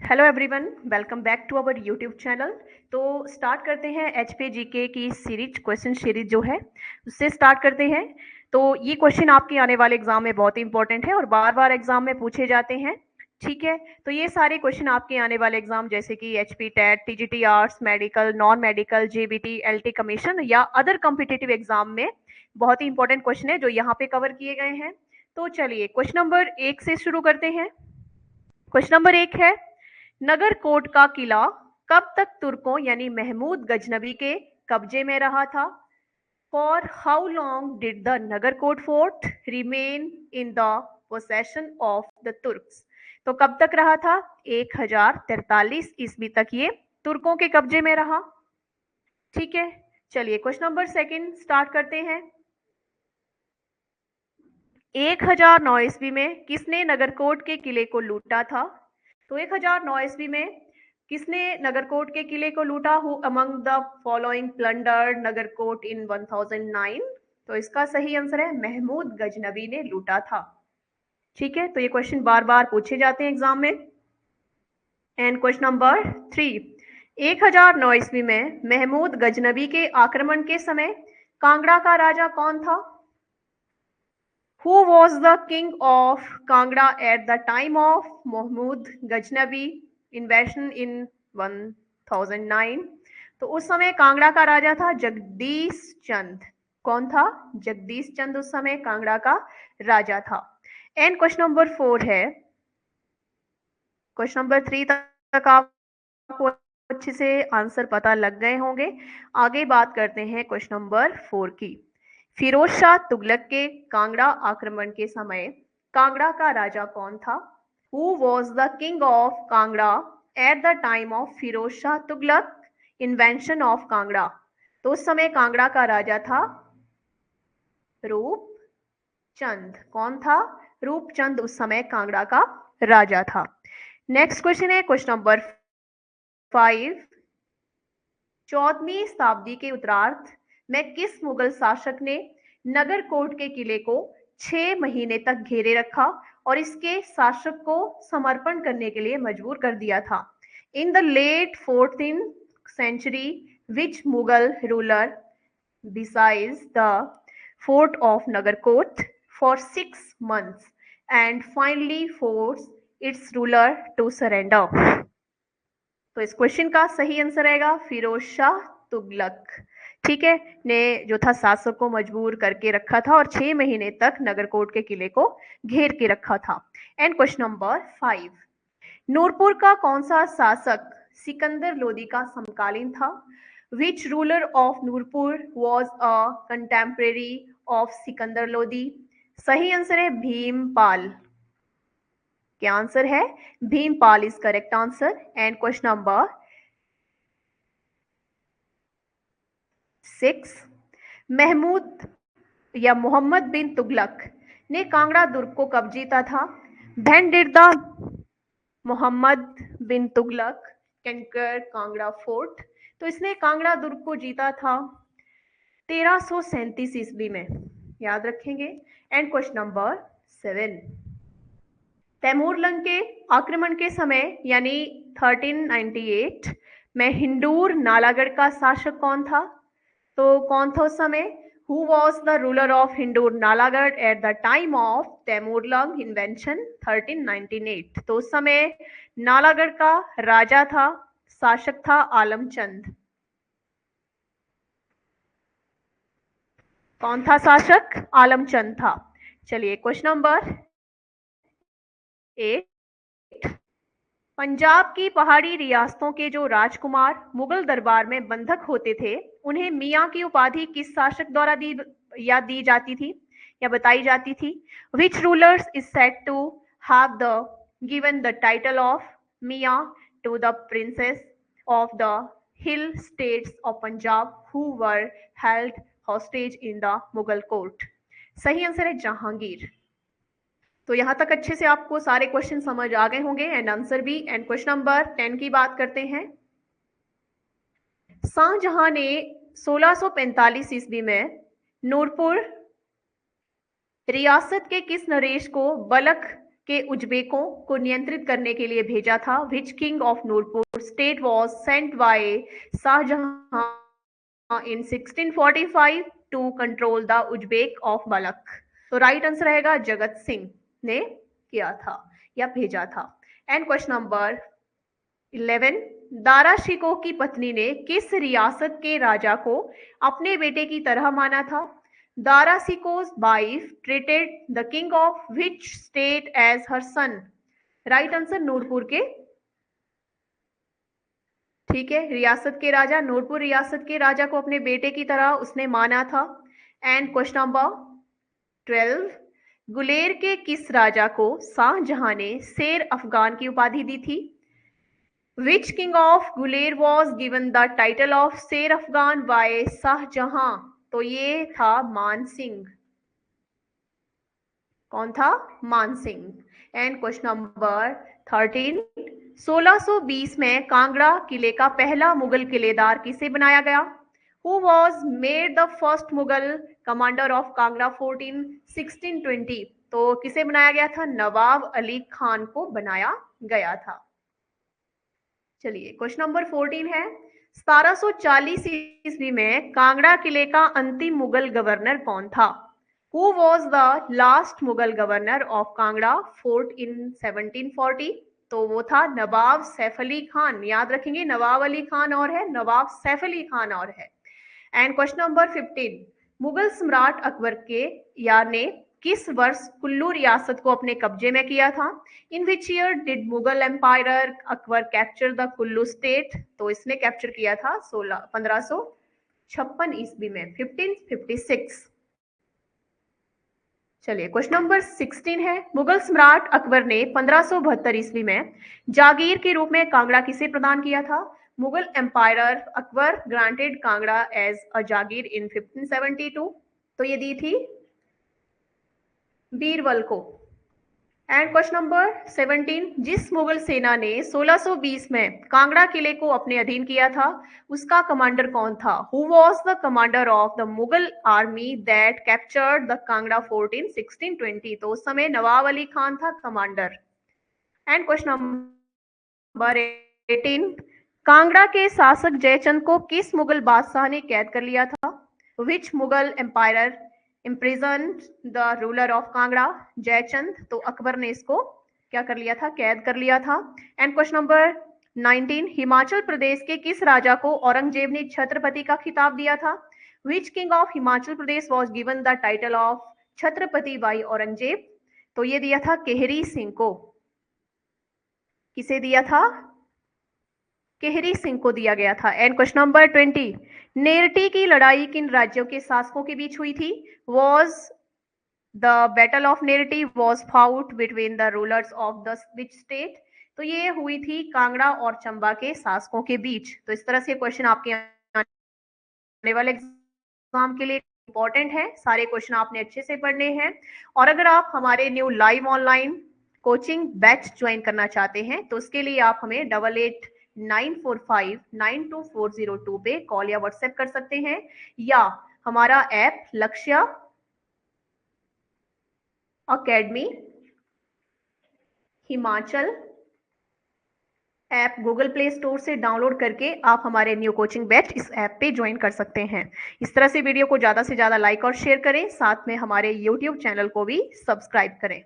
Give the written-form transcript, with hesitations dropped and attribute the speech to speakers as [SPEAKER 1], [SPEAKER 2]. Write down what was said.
[SPEAKER 1] Hello everyone, welcome back to our YouTube channel. तो start करते हैं एचपी जीके की सीरीज, क्वेश्चन सीरीज जो है उससे स्टार्ट करते हैं। तो ये क्वेश्चन आपके आने वाले एग्जाम में बहुत ही इंपॉर्टेंट है और बार बार एग्जाम में पूछे जाते हैं। ठीक है, तो ये सारे क्वेश्चन आपके आने वाले एग्जाम जैसे कि HP TET, TGT arts, medical, non medical, JBT, LT commission या अदर कॉम्पिटिटिव एग्जाम में बहुत ही इंपॉर्टेंट क्वेश्चन है जो यहाँ पे कवर किए गए हैं। तो चलिए क्वेश्चन नंबर 1 से शुरू करते हैं। क्वेश्चन नंबर 1 है, नगरकोट का किला कब तक तुर्कों यानी महमूद गजनबी के कब्जे में रहा था? For how long did the Nagarkot fort remain in the possession of the Turks? तो कब तक रहा था? 1043 ईस्वी तक ये तुर्कों के कब्जे में रहा। ठीक है, चलिए क्वेश्चन नंबर 2 स्टार्ट करते हैं। 1009 ईस्वी में किसने नगरकोट के किले को लूटा था? तो 1009 ईस्वी में किसने नगरकोट के किले को लूटा? Who among the following plundered Nagarkot in 1009? तो इसका सही आंसर है महमूद गजनबी ने लूटा था। ठीक है, तो ये क्वेश्चन बार बार पूछे जाते हैं एग्जाम में। एंड क्वेश्चन नंबर 3, 1009 ईस्वी में महमूद गजनबी के आक्रमण के समय कांगड़ा का राजा कौन था? Who was the king of Kangra at the time of Mahmud Ghaznavi invasion in 1009? तो उस समय कांगड़ा का राजा था जगदीश चंद। कौन था? जगदीश चंद उस समय कांगड़ा का राजा था। एंड क्वेश्चन नंबर 4 है, क्वेश्चन नंबर 3 तक आपको अच्छे से आंसर पता लग गए होंगे। आगे बात करते हैं क्वेश्चन नंबर 4 की। फिरोज शाह तुगलक के कांगड़ा आक्रमण के समय कांगड़ा का राजा कौन था? Who was the king of Kangra at the time of Firoz Shah Tughlaq invention of Kangra? तो उस समय कांगड़ा का राजा था रूपचंद। कौन था? रूपचंद उस समय कांगड़ा का राजा था। नेक्स्ट क्वेश्चन है क्वेश्चन नंबर 5, 14वीं शताब्दी के उत्तरार्ध में किस मुगल शासक ने नगरकोट के किले को 6 महीने तक घेरे रखा और इसके शासक को समर्पण करने के लिए मजबूर कर दिया था? In the late 14th century, which Mughal ruler besieged the fort of Nagarkot for 6 months and finally forced its ruler to surrender? तो इस क्वेश्चन का सही आंसर रहेगा फिरोज शाह तुगलक। ठीक है, ने जो था शासक को मजबूर करके रखा था और 6 महीने तक नगरकोट के किले को घेर के रखा था। एंड क्वेश्चन नंबर 5, नूरपुर का कौन सा शासक सिकंदर लोदी का समकालीन था? Which ruler of Nurpur was a contemporary of Sikandar Lodi? सही आंसर है भीमपाल। क्या आंसर है? Bhimpal is correct answer. And question number 6, Mahmud या मोहम्मद बिन तुगलक ने कांगड़ा दुर्ग को कब जीता था? When did the Mohammad bin Tughlaq conquer Kangra fort? तो इसने कांगड़ा दुर्ग को जीता था 1337 ईस्वी में, याद रखेंगे। And question number 7, Timur Lang के आक्रमण के समय यानी 1398 में हिंदूर नालागढ़ का शासक कौन था? तो कौन था उस समय? Who was the ruler of Hindur Nalagarh eight the time of Taimur Lang invention 1398? तो उस समय नालागढ़ का राजा था, शासक था आलमचंद। कौन था शासक? आलमचंद था। चलिए क्वेश्चन नंबर 8, पंजाब की पहाड़ी रियासतों के जो राजकुमार मुगल दरबार में बंधक होते थे उन्हें मियाँ की उपाधि किस शासक द्वारा दी जाती थी या बताई जाती थी? Which rulers is said to have the given the title of Mian to the princes of the hill states of Punjab who were held hostage in the Mughal court? सही आंसर है जहांगीर। तो यहां तक अच्छे से आपको सारे क्वेश्चन समझ आ गए होंगे एंड आंसर भी। एंड क्वेश्चन नंबर 10 की बात करते हैं। शाहजहां ने 1645 ईस्वी में नूरपुर रियासत के किस नरेश को बलख के उज्बेकों को नियंत्रित करने के लिए भेजा था? Which king of Nurpur state was sent by Shahjahan in 1645 to control the Uzbek of Balkh? तो राइट आंसर रहेगा जगत सिंह ने किया था या भेजा था। And question number 11, Dara Shikoh की पत्नी ने किस रियासत के राजा को अपने बेटे की तरह माना था? Dara Shikoh's wife treated the king of which state as her son? Right answer Nurpur के, ठीक है, रियासत के राजा, नूरपुर रियासत के राजा को अपने बेटे की तरह उसने माना था। एंड क्वेश्चन नंबर 12, गुलेर के किस राजा को शाहजहां ने शेर अफगान की उपाधि दी थी? Which king of Guler was given the title of शेर अफगान by शाहजहां? तो ये था मान सिंह। कौन था? मान सिंह। एंड क्वेश्चन नंबर 13, 1620 में कांगड़ा किले का पहला मुगल किलेदार किसे बनाया गया? Who was made the first Mughal commander of Kangra fort in 1620? तो किसे बनाया गया था? नवाब अली खान को बनाया गया था। चलिए क्वेश्चन नंबर 14 है, 1740 ईस्वी में कांगड़ा किले का अंतिम मुगल गवर्नर कौन था? Who was the last Mughal governor of Kangra fort in 1740? तो वो था नवाब सैफ अली खान। याद रखेंगे, नवाब अली खान और है, नवाब सैफ अली खान और है। एंड क्वेश्चन नंबर 15, मुगल सम्राट अकबर के या ने किस वर्ष कुल्लू रियासत को अपने कब्जे में किया था? In which year did Mughal empire Akbar capture the Kullu state? तो इसने कैप्चर किया था 1556 ईस्वी में, 1556। चलिए क्वेश्चन नंबर 16 है, मुगल सम्राट अकबर ने 1572 ईस्वी में जागीर के रूप में कांगड़ा किसे प्रदान किया था? Mughal empire Akbar granted Kangra as a jagir in 1572। तो ये दी थी बीरबल को। एंड क्वेश्चन नंबर 17, जिस मुगल सेना ने 1620 में कांगड़ा किले को अपने अधीन किया था उसका कमांडर कौन था? Who was the commander of the Mughal army that captured the Kangra fort in 1620? तो उस समय नवाब अली खान था commander. And question number 18, Kangra के शासक जयचंद को किस मुगल बादशाह ने कैद कर लिया था? Which Mughal empire imprisoned the ruler of Kangra? Jaichand. तो अकबर ने इसको क्या कर लिया था? कैद कर लिया था। And question number 19, Himachal Pradesh के किस राजा को औरंगजेब ने छत्रपति का खिताब दिया था? Which king of Himachal Pradesh was given the title of Chhatrapati by Aurangzeb? तो ये दिया था केहरी सिंह को। किसे दिया था? केहरी सिंह को दिया गया था। एंड क्वेश्चन नंबर 20, नेरटी की लड़ाई किन राज्यों के शासकों के बीच हुई थी? Was the battle of Nerti was fought between the rulers of the which state? तो ये हुई थी कांगड़ा और चंबा के शासकों के बीच। तो इस तरह से क्वेश्चन आपके आने वाले एग्जाम के लिए इंपॉर्टेंट है। सारे क्वेश्चन आपने अच्छे से पढ़ने हैं। और अगर आप हमारे new live online coaching batch join करना चाहते हैं तो उसके लिए आप हमें 8894592402 पे कॉल या व्हाट्सएप कर सकते हैं, या हमारा ऐप लक्ष्य academy Himachal app Google play store से डाउनलोड करके आप हमारे न्यू कोचिंग बैच इस ऐप पे ज्वाइन कर सकते हैं। इस तरह से वीडियो को ज्यादा से ज्यादा लाइक और शेयर करें, साथ में हमारे यूट्यूब चैनल को भी सब्सक्राइब करें।